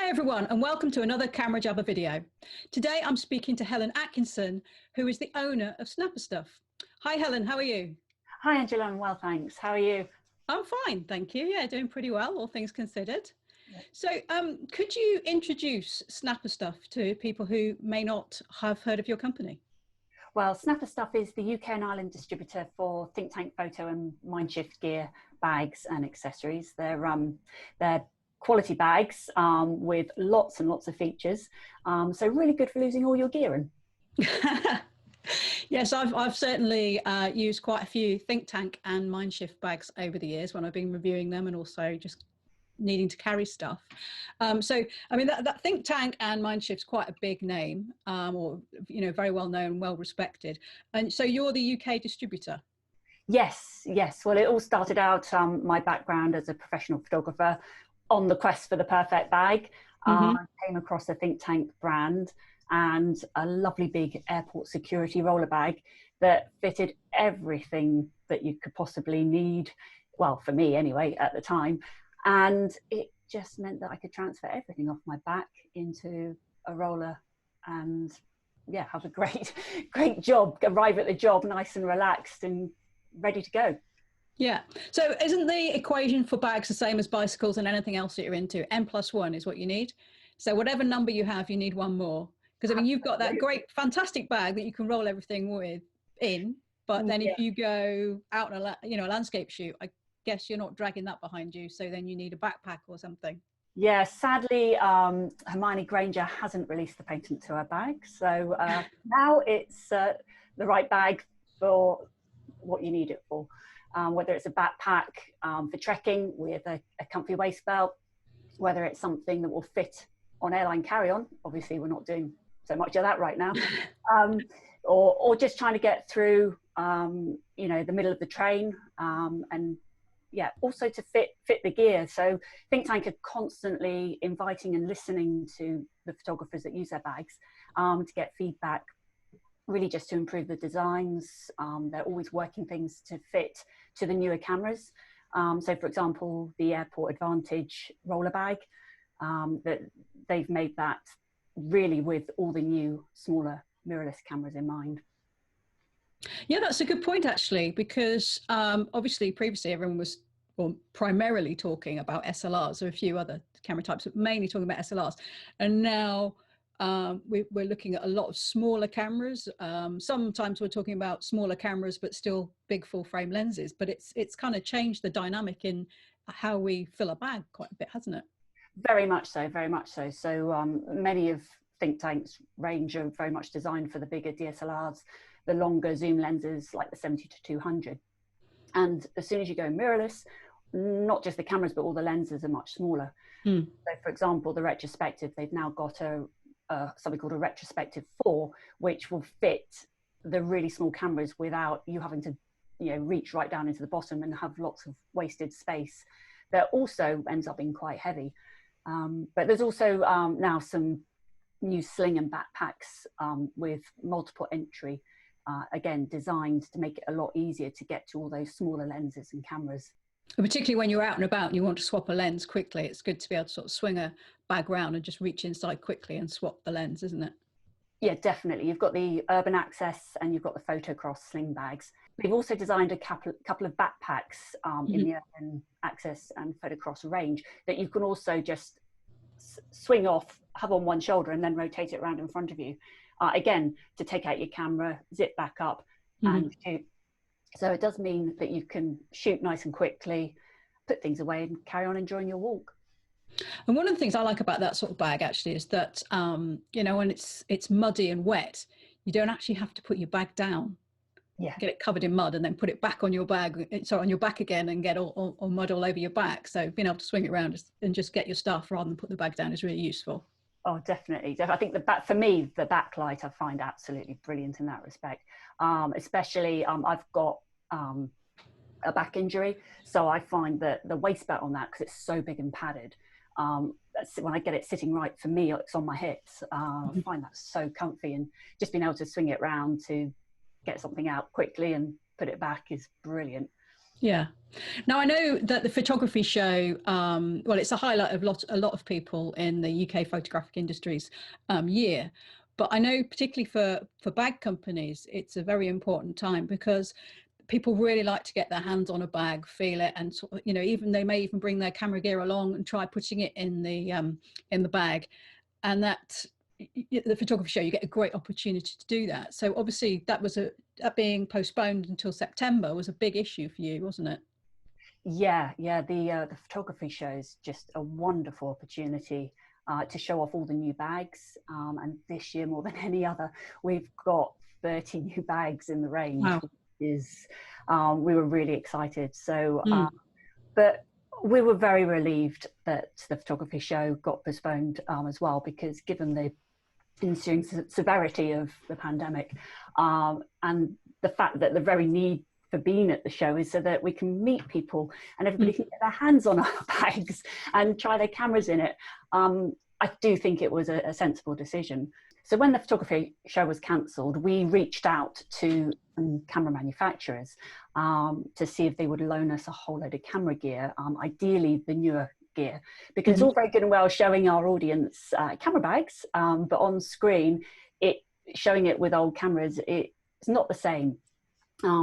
Hi everyone, and welcome to another Camera Jabber video. Today I'm speaking to Helen Atkinson, who is the owner of Snapperstuff. Hi Helen, how are you? Hi Angela, I'm well, thanks. How are you? I'm fine, thank you. Yeah, doing pretty well, all things considered. So could you introduce Snapperstuff to people who may not have heard of your company? Well, Snapperstuff is the UK and Ireland distributor for think tank photo and Mindshift gear, bags and accessories. They're quality bags with lots and lots of features. So really good for losing all your gear in. Yes, I've certainly used quite a few think tank and Mindshift bags over the years when I've been reviewing them and also just needing to carry stuff. So, I mean, that think tank and Mindshift's quite a big name, or, you know, very well known, well respected. And so you're the UK distributor. Yes. Well, it all started out, my background as a professional photographer on the quest for the perfect bag. I came across a think tank brand and a lovely big airport security roller bag that fitted everything that you could possibly need. Well, for me anyway, at the time. And it just meant that I could transfer everything off my back into a roller and yeah, have a great job, arrive at the job nice and relaxed and ready to go. Yeah. So isn't the equation for bags the same as bicycles and anything else that you're into? N+1 is what you need. So whatever number you have, you need one more. Because I mean, you've got that great, fantastic bag that you can roll everything in. But then if you go out on a landscape shoot, I guess you're not dragging that behind you. So then you need a backpack or something. Yeah, sadly, Hermione Granger hasn't released the patent to her bag. So now it's the right bag for what you need it for. Whether it's a backpack for trekking with a comfy waist belt, whether it's something that will fit on airline carry-on. Obviously, we're not doing so much of that right now. Or just trying to get through, the middle of the train and yeah, also to fit the gear. So Think Tank are constantly inviting and listening to the photographers that use their bags to get feedback, really just to improve the designs. They're always working things to fit to the newer cameras. So for example, the Airport Advantage roller bag, that they've made that really with all the new smaller mirrorless cameras in mind. Yeah, that's a good point, actually, because obviously previously everyone was primarily talking about SLRs or a few other camera types, but mainly talking about SLRs. And now we're looking at a lot of smaller cameras. Sometimes we're talking about smaller cameras, but still big full frame lenses. But it's kind of changed the dynamic in how we fill a bag quite a bit, hasn't it? Very much so, very much so. So many of Think Tank's range are very much designed for the bigger DSLRs, the longer zoom lenses like the 70 to 200. And as soon as you go mirrorless, not just the cameras, but all the lenses are much smaller. So for example, the retrospective, they've now got something called a retrospective 4, which will fit the really small cameras without you having to reach right down into the bottom and have lots of wasted space. That also ends up being quite heavy. But there's also now some new sling and backpacks with multiple entry, again, designed to make it a lot easier to get to all those smaller lenses and cameras. Particularly when you're out and about and you want to swap a lens quickly, it's good to be able to sort of swing a bag round and just reach inside quickly and swap the lens, isn't it? Yeah, definitely. You've got the Urban Access and you've got the Photocross sling bags. We've also designed a couple of backpacks in the Urban Access and Photocross range that you can also just swing off, have on one shoulder and then rotate it around in front of you. Again, to take out your camera, zip back up and shoot. So it does mean that you can shoot nice and quickly, put things away and carry on enjoying your walk. And one of the things I like about that sort of bag actually is that, when it's muddy and wet, you don't actually have to put your bag down. Yeah. Get it covered in mud and then put it back on your bag, on your back again and get all mud all over your back. So being able to swing it around and just get your stuff rather than put the bag down is really useful. Oh, definitely. I think for me, the backlight I find absolutely brilliant in that respect. Especially, I've got a back injury, so I find that the waist belt on that, because it's so big and padded, when I get it sitting right, for me, it's on my hips. I find that so comfy, and just being able to swing it round to get something out quickly and put it back is brilliant. Yeah. Now I know that the photography show, well, it's a highlight of a lot of people in the UK photographic industry's year. But I know particularly for bag companies, it's a very important time because people really like to get their hands on a bag, feel it, and sort of, you know, even they may even bring their camera gear along and try putting it in the bag, and that the photography show, you get a great opportunity to do that. So obviously that being postponed until September was a big issue for you, wasn't it? Yeah, yeah. The photography show is just a wonderful opportunity to show off all the new bags. And this year, more than any other, we've got 30 new bags in the range, Wow. which is we were really excited. So, Mm. but we were very relieved that the photography show got postponed as well, because given the ensuing severity of the pandemic, and the fact that the very need for being at the show is so that we can meet people and everybody can get their hands on our bags and try their cameras in it. I do think it was a sensible decision. So when the photography show was cancelled, we reached out to camera manufacturers to see if they would loan us a whole load of camera gear, ideally the newer gear, because it's all very good and well showing our audience camera bags, but on screen, showing it with old cameras, it's not the same.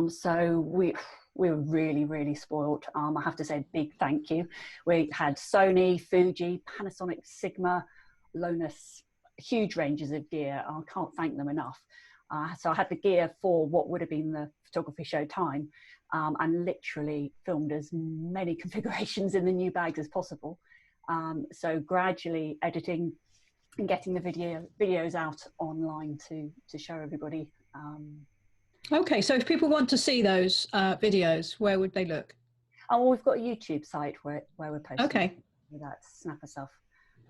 So we were really, really spoiled. I have to say a big thank you. We had Sony, Fuji, Panasonic, Sigma loan us huge ranges of gear. I can't thank them enough. So I had the gear for what would have been the photography show time, and literally filmed as many configurations in the new bags as possible. So gradually editing and getting the videos out online to show everybody. Okay, so if people want to see those videos, where would they look? Oh, we've got a YouTube site where we're posting. Okay. That's Snapperstuff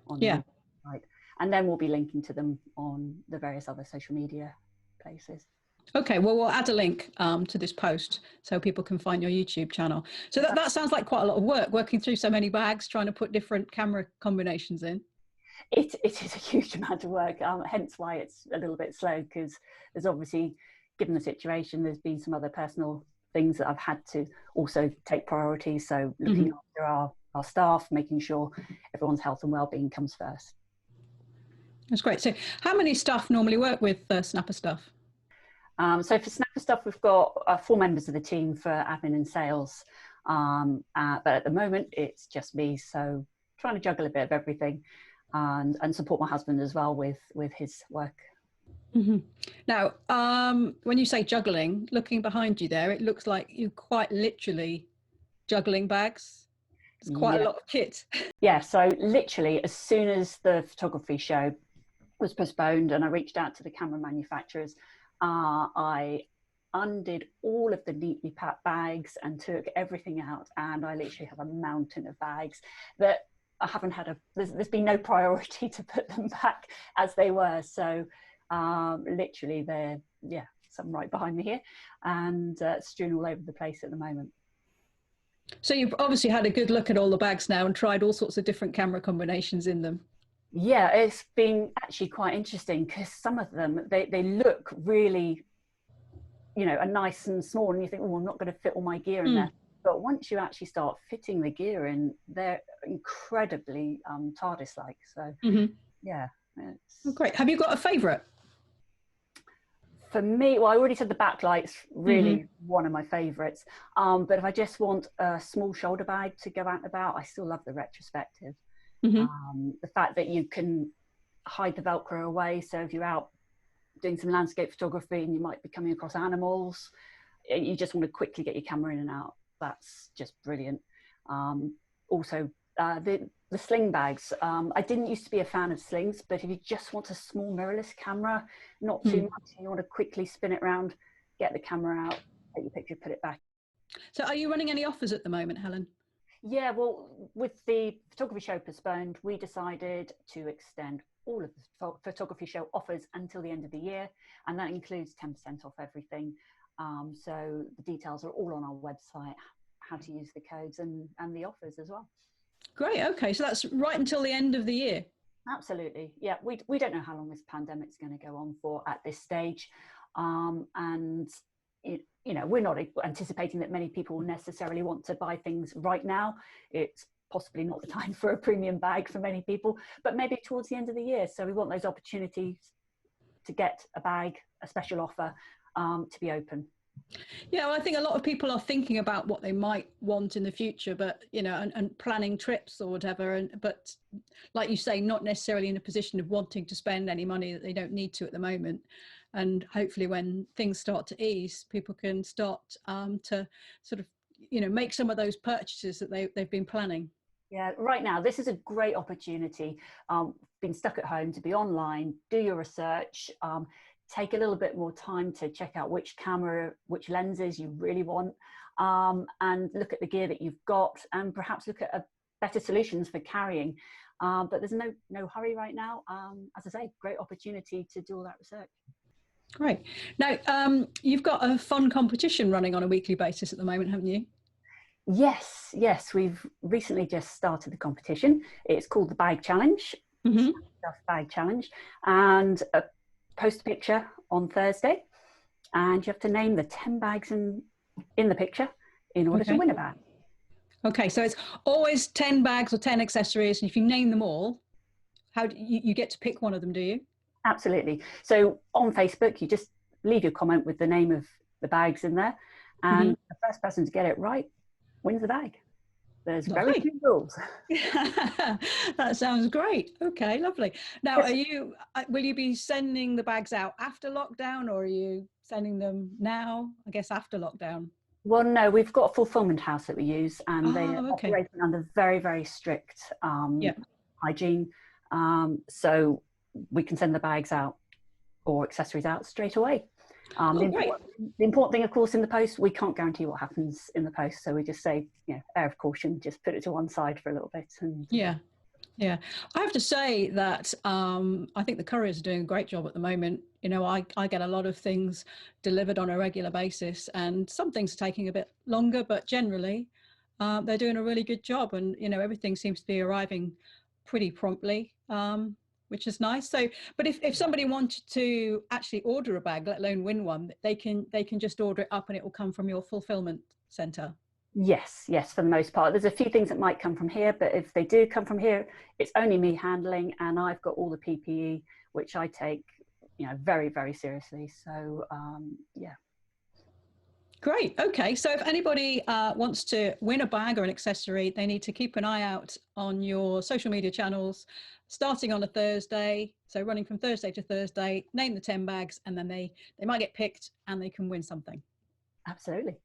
on Yeah. the site. And then we'll be linking to them on the various other social media places. Okay, well, we'll add a link to this post so people can find your YouTube channel. So that sounds like quite a lot of work, working through so many bags, trying to put different camera combinations in. It is a huge amount of work, hence why it's a little bit slow, because there's obviously, given the situation, there's been some other personal things that I've had to also take priority. So looking after our staff, making sure everyone's health and well-being comes first. That's great. So how many staff normally work with Snapperstuff? So for Snapperstuff, we've got 4 members of the team for admin and sales. But at the moment, it's just me. So trying to juggle a bit of everything and support my husband as well with his work. Now, when you say juggling, looking behind you there, it looks like you're quite literally juggling bags. It's quite a lot of kit. Yeah, so literally as soon as the photography show was postponed and I reached out to the camera manufacturers, I undid all of the neatly packed bags and took everything out, and I literally have a mountain of bags that I haven't had there's been no priority to put them back as they were. So literally they're, some right behind me here, and strewn all over the place at the moment. So you've obviously had a good look at all the bags now and tried all sorts of different camera combinations in them. Yeah, it's been actually quite interesting, because some of them, they look really, are nice and small, and you think, oh, I'm not going to fit all my gear in there. But once you actually start fitting the gear in, they're incredibly TARDIS-like. So yeah. Oh, great. Have you got a favourite? For me, well, I already said the backlight's really one of my favourites. But if I just want a small shoulder bag to go out and about, I still love the retrospective. The fact that you can hide the Velcro away, so if you're out doing some landscape photography and you might be coming across animals, you just want to quickly get your camera in and out. That's just brilliant. Also, the sling bags. I didn't used to be a fan of slings, but if you just want a small mirrorless camera, not too much, you want to quickly spin it around, get the camera out, take your picture, put it back. So are you running any offers at the moment, Helen? Yeah, well, with the photography show postponed, we decided to extend all of the photography show offers until the end of the year, and that includes 10% off everything. So the details are all on our website, how to use the codes and the offers as well. Great. Okay, so that's right until the end of the year. Absolutely. Yeah, we don't know how long this pandemic's going to go on for at this stage, and you know, we're not anticipating that many people necessarily want to buy things right now. It's possibly not the time for a premium bag for many people, but maybe towards the end of the year. So we want those opportunities to get a bag, a special offer, to be open. Yeah, well, I think a lot of people are thinking about what they might want in the future, but you know, and planning trips or whatever. But like you say, not necessarily in a position of wanting to spend any money that they don't need to at the moment. And hopefully, when things start to ease, people can start to sort of, you know, make some of those purchases that they've been planning. Yeah, right now, this is a great opportunity. Been stuck at home, to be online, do your research, take a little bit more time to check out which camera, which lenses you really want, and look at the gear that you've got, and perhaps look at better solutions for carrying. But there's no hurry right now. As I say, great opportunity to do all that research. Great. Now, you've got a fun competition running on a weekly basis at the moment, haven't you? Yes, we've recently just started the competition. It's called the Bag Challenge, Bag Challenge, and post a picture on Thursday, and you have to name the 10 bags in the picture in order to win a bag. Okay, so it's always 10 bags or 10 accessories, and if you name them all, how do you get to pick one of them, do you? Absolutely. So on Facebook, you just leave your comment with the name of the bags in there, and the first person to get it right wins the bag. There's very few rules. That sounds great. Okay, lovely. Now, will you be sending the bags out after lockdown, or are you sending them now? I guess after lockdown. Well, no, we've got a fulfillment house that we use, and they are operating under very, very strict hygiene. So we can send the bags out or accessories out straight away. The important thing, of course, in the post, we can't guarantee what happens in the post. So we just say, you know, air of caution, just put it to one side for a little bit. And yeah. I have to say that I think the couriers are doing a great job at the moment. You know, I get a lot of things delivered on a regular basis, and some things are taking a bit longer, but generally they're doing a really good job. And, you know, everything seems to be arriving pretty promptly. Which is nice. So, but if somebody wanted to actually order a bag, let alone win one, they can just order it up and it will come from your fulfillment center. Yes, for the most part. There's a few things that might come from here, but if they do come from here, it's only me handling, and I've got all the PPE, which I take, you know, very, very seriously. So, yeah. Great. Okay. So if anybody wants to win a bag or an accessory, they need to keep an eye out on your social media channels, starting on a Thursday. So running from Thursday to Thursday, name the 10 bags, and then they might get picked and they can win something. Absolutely.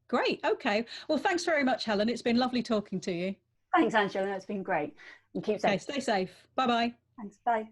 Great. Okay. Well, thanks very much, Helen. It's been lovely talking to you. Thanks, Angela. It's been great. And keep safe. Okay, stay safe. Bye-bye. Thanks. Bye.